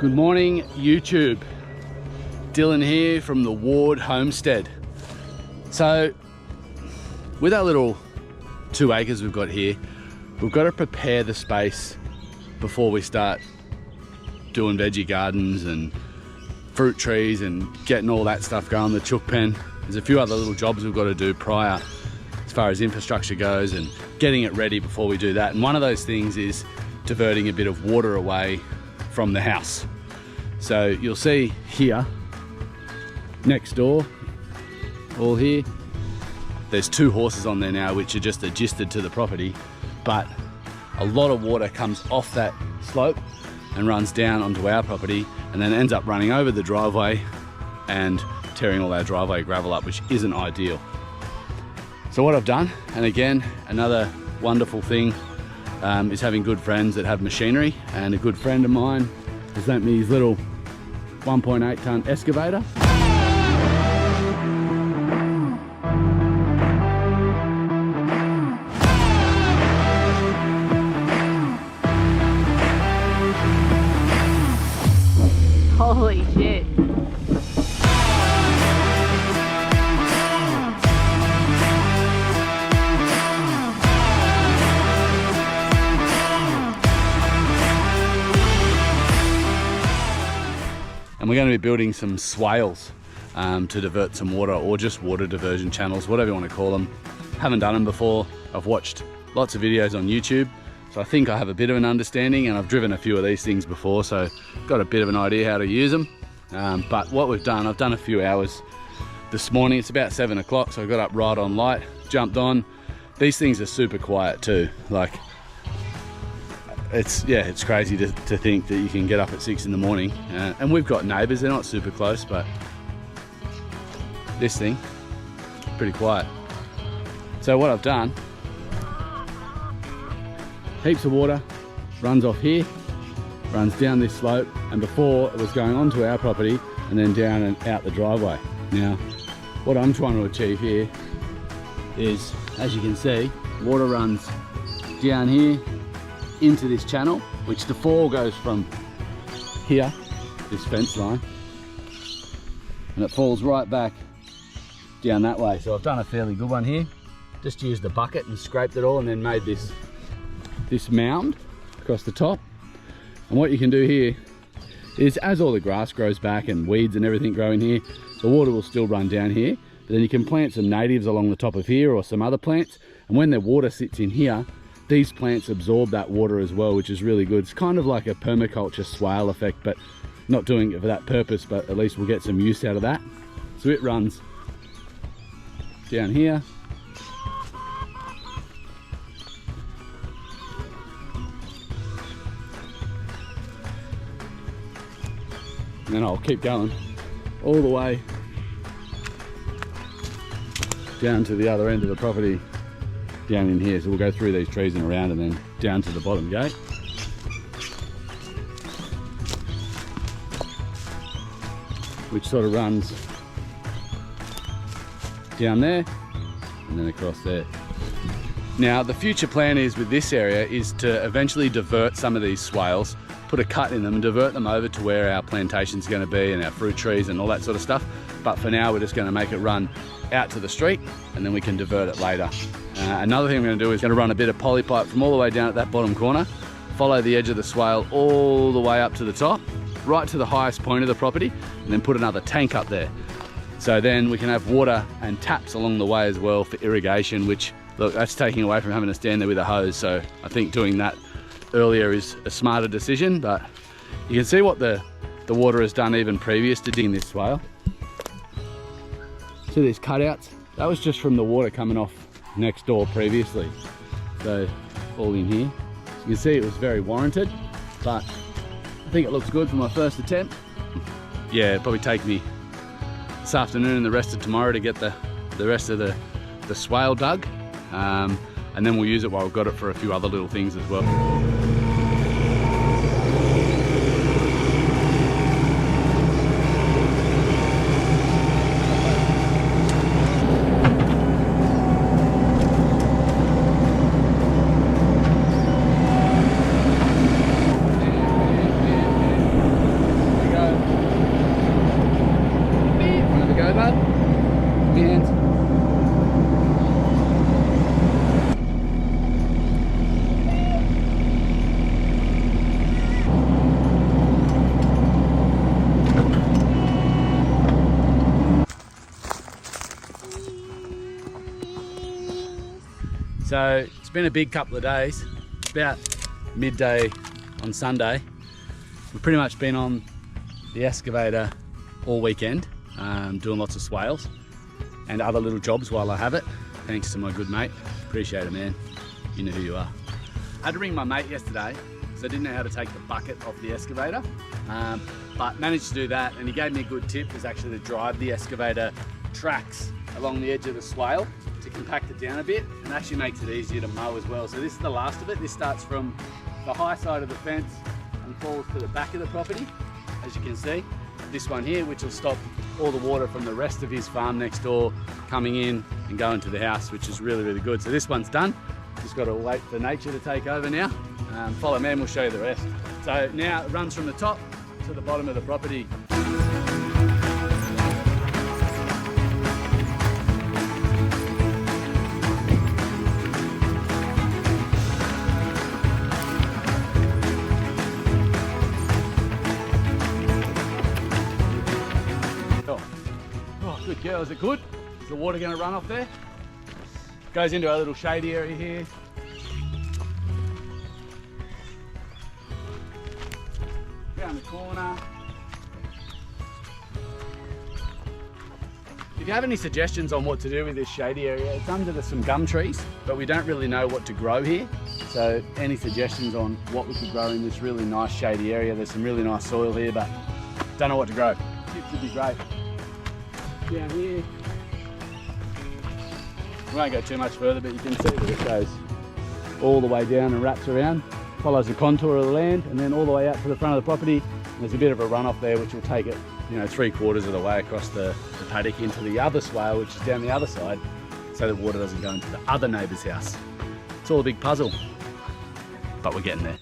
Good morning, YouTube. Dylan here from the Ward Homestead. So, with our little 2 acres we've got here, we've got to prepare the space before we start doing veggie gardens and fruit trees and getting all that stuff going, the chook pen. There's a few other little jobs we've got to do prior as far as infrastructure goes and getting it ready before we do that. And one of those things is diverting a bit of water away from the house. So you'll see here, next door, all here, there's 2 horses on there now which are just adjusted to the property, but a lot of water comes off that slope and runs down onto our property and then ends up running over the driveway and tearing all our driveway gravel up, which isn't ideal. So what I've done, and again, another wonderful thing is having good friends that have machinery, and a good friend of mine has lent me his little 1.8 ton excavator. Holy shit. And we're going to be building some swales to divert some water, or just water diversion channels, whatever you want to call them. Haven't done them before. I've watched lots of videos on YouTube, so I think I have a bit of an understanding, and I've driven a few of these things before, so got a bit of an idea how to use them. But what we've done, I've done a few hours this morning. It's about 7 o'clock, so I got up right on light, jumped on. These things are super quiet too. Like, it's crazy to think that you can get up at 6 in the morning. And we've got neighbours, they're not super close, but this thing, pretty quiet. So what I've done, heaps of water runs off here, runs down this slope, and before it was going onto our property and then down and out the driveway. Now, what I'm trying to achieve here is, as you can see, water runs down here into this channel, which the fall goes from here, this fence line, and it falls right back down that way. So I've done a fairly good one here. Just used the bucket and scraped it all and then made this mound across the top. And what you can do here is, as all the grass grows back and weeds and everything grow in here, the water will still run down here, but then you can plant some natives along the top of here or some other plants, and when the water sits in here, these plants absorb that water as well, which is really good. It's kind of like a permaculture swale effect, but not doing it for that purpose, but at least we'll get some use out of that. So it runs down here, and then I'll keep going all the way down to the other end of the property, down in here. So we'll go through these trees and around and then down to the bottom gate. Which sort of runs down there and then across there. Now the future plan is, with this area, is to eventually divert some of these swales, put a cut in them and divert them over to where our plantation's going to be and our fruit trees and all that sort of stuff. But for now we're just going to make it run out to the street and then we can divert it later. Another thing I'm going to do is going to run a bit of poly pipe from all the way down at that bottom corner, follow the edge of the swale all the way up to the top, right to the highest point of the property, and then put another tank up there. So then we can have water and taps along the way as well for irrigation, which, look, that's taking away from having to stand there with a hose. So I think doing that earlier is a smarter decision. But you can see what the water has done even previous to digging this swale. See these cutouts? That was just from the water coming off next door previously. So all in here. So you can see it was very warranted, but I think it looks good for my first attempt. Yeah, it'll probably take me this afternoon and the rest of tomorrow to get the rest of the swale dug. And then we'll use it while we've got it for a few other little things as well. So it's been a big couple of days. About midday on Sunday, we've pretty much been on the excavator all weekend, doing lots of swales and other little jobs while I have it. Thanks to my good mate. Appreciate it, man. You know who you are. I had to ring my mate yesterday because I didn't know how to take the bucket off the excavator, but managed to do that, and he gave me a good tip, is actually to drive the excavator tracks along the edge of the swale to compact it down a bit, and actually makes it easier to mow as well. So this is the last of it. This starts from the high side of the fence and falls to the back of the property, as you can see. This one here, which will stop all the water from the rest of his farm next door coming in and going to the house, which is really, really good. So this one's done. Just got to wait for nature to take over now. Follow me and we'll show you the rest. So now it runs from the top to the bottom of the property. Oh, good girl. Is it good? Is the water going to run off there? Goes into our little shady area here. Down the corner. If you have any suggestions on what to do with this shady area, it's under some gum trees, but we don't really know what to grow here. So any suggestions on what we could grow in this really nice shady area? There's some really nice soil here, but don't know what to grow. Tips would be great. Down here. We won't go too much further, but you can see that it goes all the way down and wraps around, follows the contour of the land, and then all the way out to the front of the property. And there's a bit of a runoff there, which will take it, 3/4 of the way across the paddock into the other swale, which is down the other side, so that water doesn't go into the other neighbour's house. It's all a big puzzle, but we're getting there.